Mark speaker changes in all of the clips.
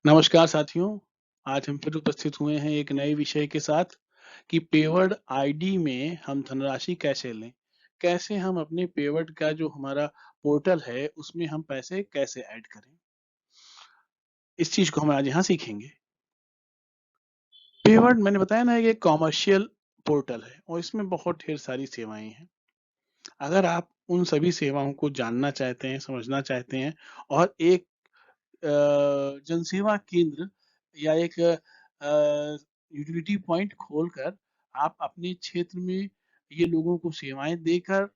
Speaker 1: नमस्कार साथियों, आज हम फिर उपस्थित हुए हैं एक नए विषय के साथ कि पेवर्ड आईडी में हम धनराशि कैसे लें? कैसे हम अपने पेवर्ड का जो हमारा पोर्टल है, उसमें हम पैसे कैसे ऐड करें? इस चीज़ को हम आज यहाँ सीखेंगे। पेवर्ड मैंने बताया ना ये एक कॉमर्शियल पोर्टल है और इसमें बहुत ढेर सारी सेवाएँ हैं। अगर आप उन सभी सेवाओं को जानना चाहते हैं, समझना चाहते हैं और एक जनसेवा केंद्र या एक यूटिलिटी पॉइंट खोलकर आप अपने क्षेत्र में ये लोगों को सेवाएँ देकर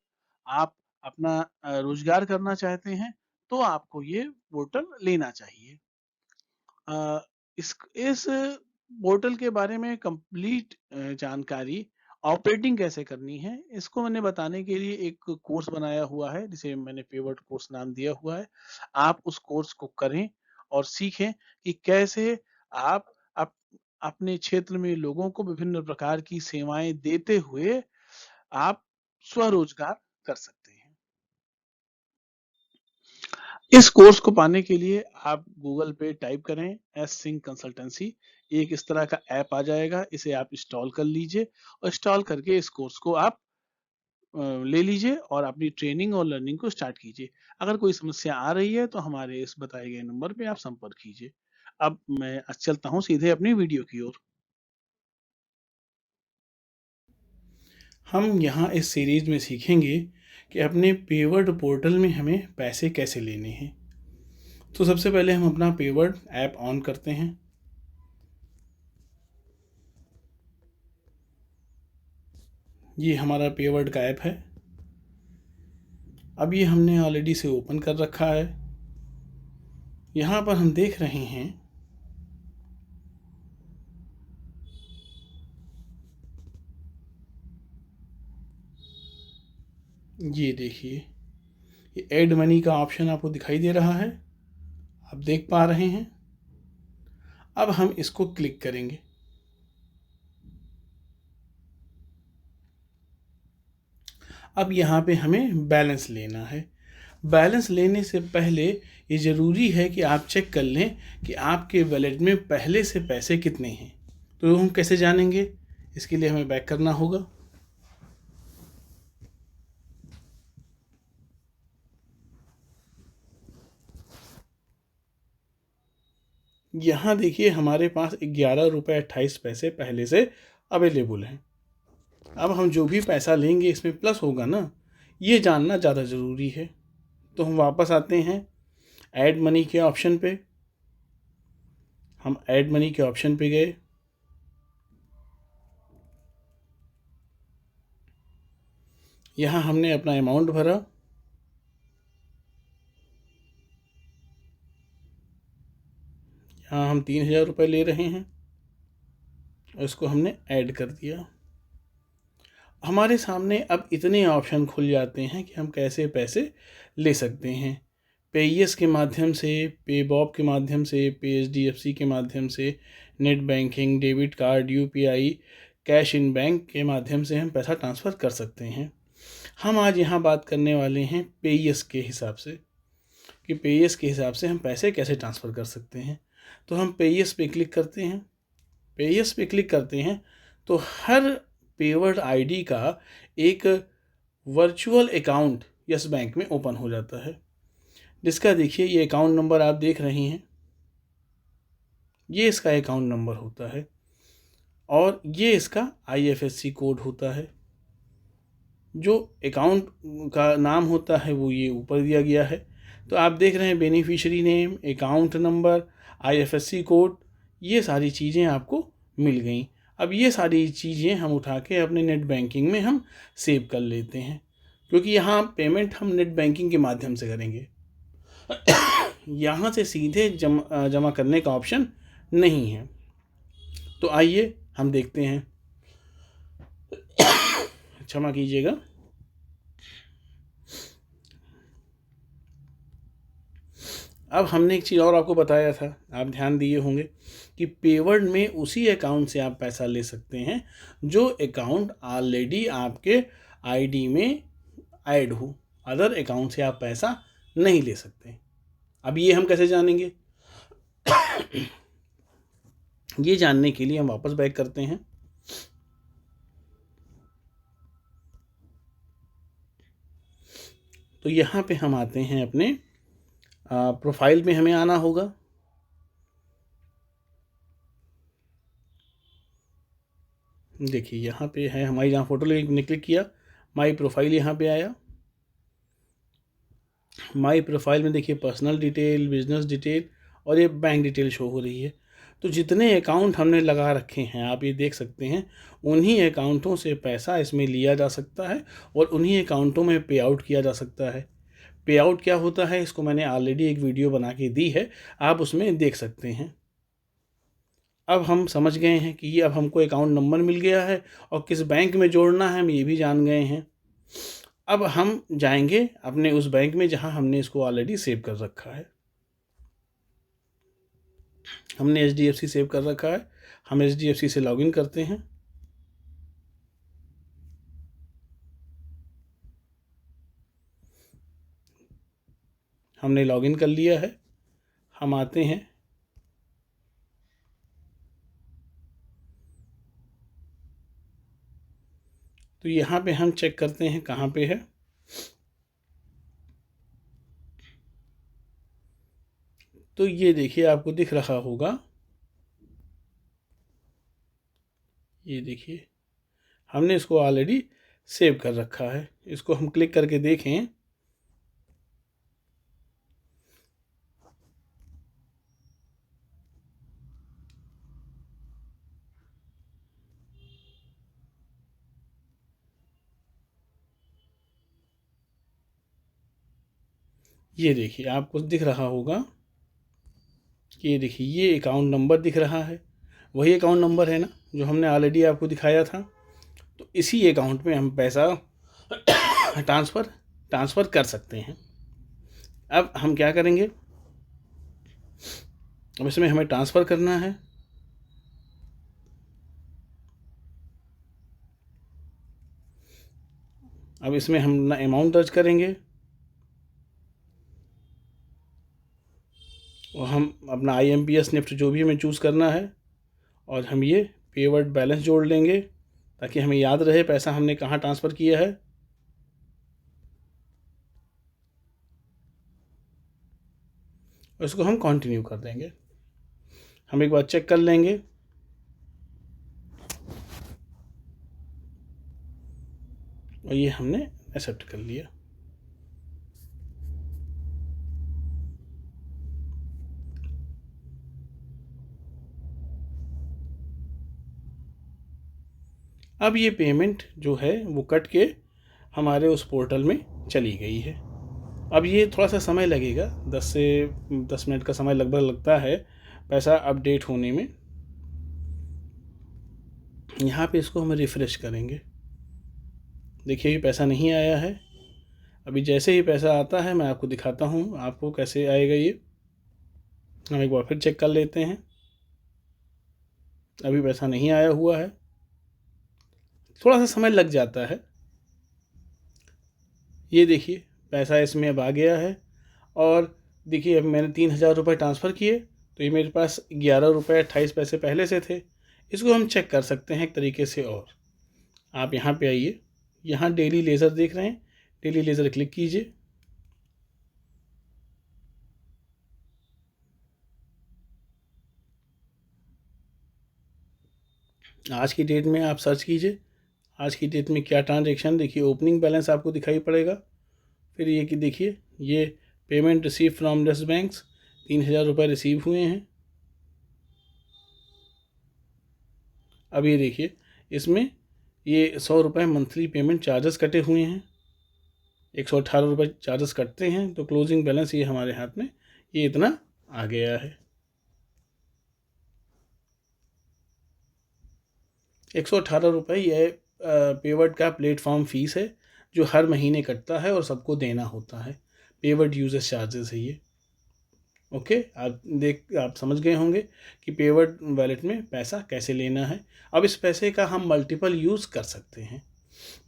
Speaker 1: आप अपना रोज़गार करना चाहते हैं, तो आपको ये पोर्टल लेना चाहिए। अ, इस पोर्टल के बारे में कंप्लीट जानकारी ऑपरेटिंग कैसे करनी है, इसको मैंने बताने के लिए एक कोर्स बनाया हुआ है, जिसे मैंने पिवट कोर्स नाम दिया हुआ है। आप उस कोर्स को करें और सीखें कि कैसे आप अप अपने क्षेत्र में लोगों को विभिन्न प्रकार की सेवाएँ देते हुए आप स्वरोज़गार कर सकते हैं। इस कोर्स को पाने के लिए आप गूगल पे टाइप करें एस सिंह कंसल्टेंसी। एक इस तरह का ऐप आ जाएगा, इसे आप इंस्टॉल कर लीजिए और इंस्टॉल करके इस कोर्स को आप ले लीजिए और अपनी ट्रेनिंग और लर्निंग को स्टार्ट कीजिए। अगर कोई समस्या आ रही है तो हमारे इस बताए गए नंबर पे आप संपर्क कीजिए। अब मैं चलता हूँ सीधे अपनी वीडियो की ओर। हम यहाँ इस सीरीज में सीखेंगे कि अपने पेवर्ड पोर्टल में हमें पैसे कैसे लेने हैं। तो सबसे पहले हम अपना पेवर्ड ऐप ऑन करते हैं। ये हमारा पेवर्ड का ऐप है। अब ये हमने ऑलरेडी से ओपन कर रखा है। यहाँ पर हम देख रहे हैं ये देखिए, ये ऐड मनी का ऑप्शन आपको दिखाई दे रहा है, आप देख पा रहे हैं। अब हम इसको क्लिक करेंगे। अब यहाँ पे हमें बैलेंस लेना है। बैलेंस लेने से पहले ये ज़रूरी है कि आप चेक कर लें कि आपके वॉलेट में पहले से पैसे कितने हैं। तो हम कैसे जानेंगे? इसके लिए हमें बैक करना होगा। यहाँ देखिए हमारे पास 11 रुपये 28 पैसे पहले से अवेलेबल हैं। अब हम जो भी पैसा लेंगे इसमें प्लस होगा ना, ये जानना ज़्यादा ज़रूरी है। तो हम वापस आते हैं ऐड मनी के ऑप्शन पे। हम ऐड मनी के ऑप्शन पे गए। यहाँ हमने अपना अमाउंट भरा। यहाँ हम 3000 रुपये ले रहे हैं और इसको हमने ऐड कर दिया। हमारे सामने अब इतने ऑप्शन खुल जाते हैं कि हम कैसे पैसे ले सकते हैं। पेईएस के माध्यम से, पेबॉप के माध्यम से, पेएचडीएफसी के माध्यम से, net banking, debit card, UPI, cash in bank के माध्यम से हम पैसा ट्रांसफ़र कर सकते हैं। हम आज यहाँ बात करने वाले हैं पेईएस के हिसाब से, कि पेईएस के हिसाब से हम पैसे कैसे ट्रांसफ़र कर सकते हैं। तो हम पेईएस पे क्लिक करते हैं। पेईएस पे क्लिक करते हैं तो हर पेवर्ड आईडी का एक वर्चुअल अकाउंट यस बैंक में ओपन हो जाता है, जिसका देखिए ये अकाउंट नंबर आप देख रहे हैं, ये इसका अकाउंट नंबर होता है और ये इसका आईएफएससी कोड होता है। जो अकाउंट का नाम होता है वो ये ऊपर दिया गया है। तो आप देख रहे हैं beneficiary name, account number, IFSC code, ये सारी चीज़ें आपको मिल गई। अब ये सारी चीज़ें हम उठा के अपने नेट बैंकिंग में हम सेव कर लेते हैं, क्योंकि यहाँ पेमेंट हम नेट बैंकिंग के माध्यम से करेंगे। यहाँ से सीधे जमा करने का ऑप्शन नहीं है। तो आइए हम देखते हैं। क्षमा कीजिएगा। अब हमने एक चीज़ और आपको बताया था, आप ध्यान दिए होंगे कि पेवर्ड में उसी अकाउंट से आप पैसा ले सकते हैं जो अकाउंट ऑलरेडी आपके आईडी में ऐड हो। अदर अकाउंट से आप पैसा नहीं ले सकते। अब ये हम कैसे जानेंगे? ये जानने के लिए हम वापस बैक करते हैं। तो यहाँ पे हम आते हैं अपने प्रोफाइल में, हमें आना होगा। देखिए यहाँ पे है हमारी, जहाँ फ़ोटो ने क्लिक किया, माई प्रोफाइल यहाँ पे आया। माई प्रोफाइल में देखिए पर्सनल डिटेल, बिजनेस डिटेल और ये बैंक डिटेल शो हो रही है। तो जितने अकाउंट हमने लगा रखे हैं, आप ये देख सकते हैं, उन्हीं अकाउंटों से पैसा इसमें लिया जा सकता है और उन्हीं अकाउंटों में पे आउट किया जा सकता है। पे आउट क्या होता है, इसको मैंने ऑलरेडी एक वीडियो बना के दी है, आप उसमें देख सकते हैं। अब हम समझ गए हैं कि ये अब हमको अकाउंट नंबर मिल गया है और किस बैंक में जोड़ना है हम ये भी जान गए हैं। अब हम जाएंगे अपने उस बैंक में जहां हमने इसको ऑलरेडी सेव कर रखा है। हमने HDFC सेव कर रखा है, हम HDFC से लॉगिन करते हैं। हमने लॉगिन कर लिया है। हम आते हैं, तो यहाँ पे हम चेक करते हैं कहाँ पे है। तो ये देखिए आपको दिख रहा होगा, ये देखिए हमने इसको ऑलरेडी सेव कर रखा है। इसको हम क्लिक करके देखें, ये देखिए आपको दिख रहा होगा कि ये देखिए ये अकाउंट नंबर दिख रहा है, वही अकाउंट नंबर है ना जो हमने ऑलरेडी आपको दिखाया था। तो इसी अकाउंट में हम पैसा ट्रांसफ़र कर सकते हैं। अब हम क्या करेंगे, अब इसमें हमें ट्रांसफ़र करना है। अब इसमें हम ना अमाउंट दर्ज करेंगे और हम अपना IMPS निफ्ट जो भी हमें चूज़ करना है, और हम ये पेवर्ड बैलेंस जोड़ लेंगे ताकि हमें याद रहे पैसा हमने कहाँ ट्रांसफ़र किया है। और इसको हम कंटिन्यू कर देंगे। हम एक बार चेक कर लेंगे, और ये हमने एक्सेप्ट कर लिया। अब ये पेमेंट जो है वो कट के हमारे उस पोर्टल में चली गई है। अब ये थोड़ा सा समय लगेगा, 10 मिनट का समय लगभग लगता है पैसा अपडेट होने में। यहाँ पे इसको हम रिफ़्रेश करेंगे। देखिए ये पैसा नहीं आया है। अभी जैसे ही पैसा आता है मैं आपको दिखाता हूँ आपको कैसे आएगा ये। हम एक बार फिर चेक कर लेते हैं। अभी पैसा नहीं आया हुआ है, थोड़ा सा समय लग जाता है। ये देखिए पैसा इसमें अब आ गया है, और देखिए अब मैंने 3000 रुपये ट्रांसफ़र किए, तो ये मेरे पास 11 रुपये 28 पैसे पहले से थे। इसको हम चेक कर सकते हैं एक तरीके से। और आप यहाँ पे आइए, यहाँ डेली लेज़र देख रहे हैं, डेली लेज़र क्लिक कीजिए। आज की डेट में आप सर्च कीजिए, आज की डेट में क्या ट्रांजेक्शन, देखिए ओपनिंग बैलेंस आपको दिखाई पड़ेगा। फिर ये कि देखिए ये पेमेंट रिसीव फ्रॉम दस बैंक्स, 3000 रुपये रिसीव हुए हैं। अब ये देखिए इसमें ये 100 रुपये मंथली पेमेंट चार्जेस कटे हुए हैं, 118 रुपये चार्जेस कटते हैं। तो क्लोजिंग बैलेंस ये हमारे हाथ में ये इतना आ गया है। 118 रुपये ये पेवर्ड का प्लेटफॉर्म फ़ीस है जो हर महीने कटता है और सबको देना होता है। पेवर्ड यूजर्स चार्जेस है ये। ओके, आप समझ गए होंगे कि पेवर्ड वॉलेट में पैसा कैसे लेना है। अब इस पैसे का हम मल्टीपल यूज़ कर सकते हैं।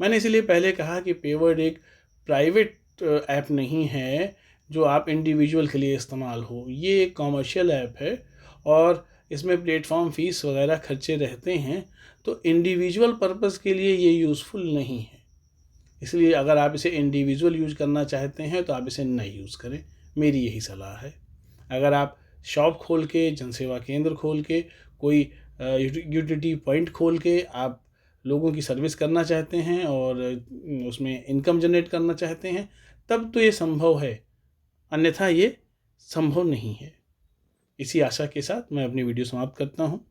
Speaker 1: मैंने इसीलिए पहले कहा कि पेवर्ड एक प्राइवेट ऐप नहीं है जो आप इंडिविजुअल के लिए इस्तेमाल हो, ये एक कॉमर्शियल ऐप है और इसमें प्लेटफॉर्म फ़ीस वगैरह खर्चे रहते हैं, तो इंडिविजुअल पर्पस के लिए ये यूज़फुल नहीं है। इसलिए अगर आप इसे इंडिविजुअल यूज करना चाहते हैं तो आप इसे नहीं यूज़ करें, मेरी यही सलाह है। अगर आप शॉप खोल के, जनसेवा केंद्र खोल के, कोई यूटिलिटी पॉइंट खोल के आप लोगों की सर्विस करना चाहते हैं और उसमें इनकम जनरेट करना चाहते हैं, तब तो ये संभव है, अन्यथा ये संभव नहीं है। इसी आशा के साथ मैं अपनी वीडियो समाप्त करता हूँ।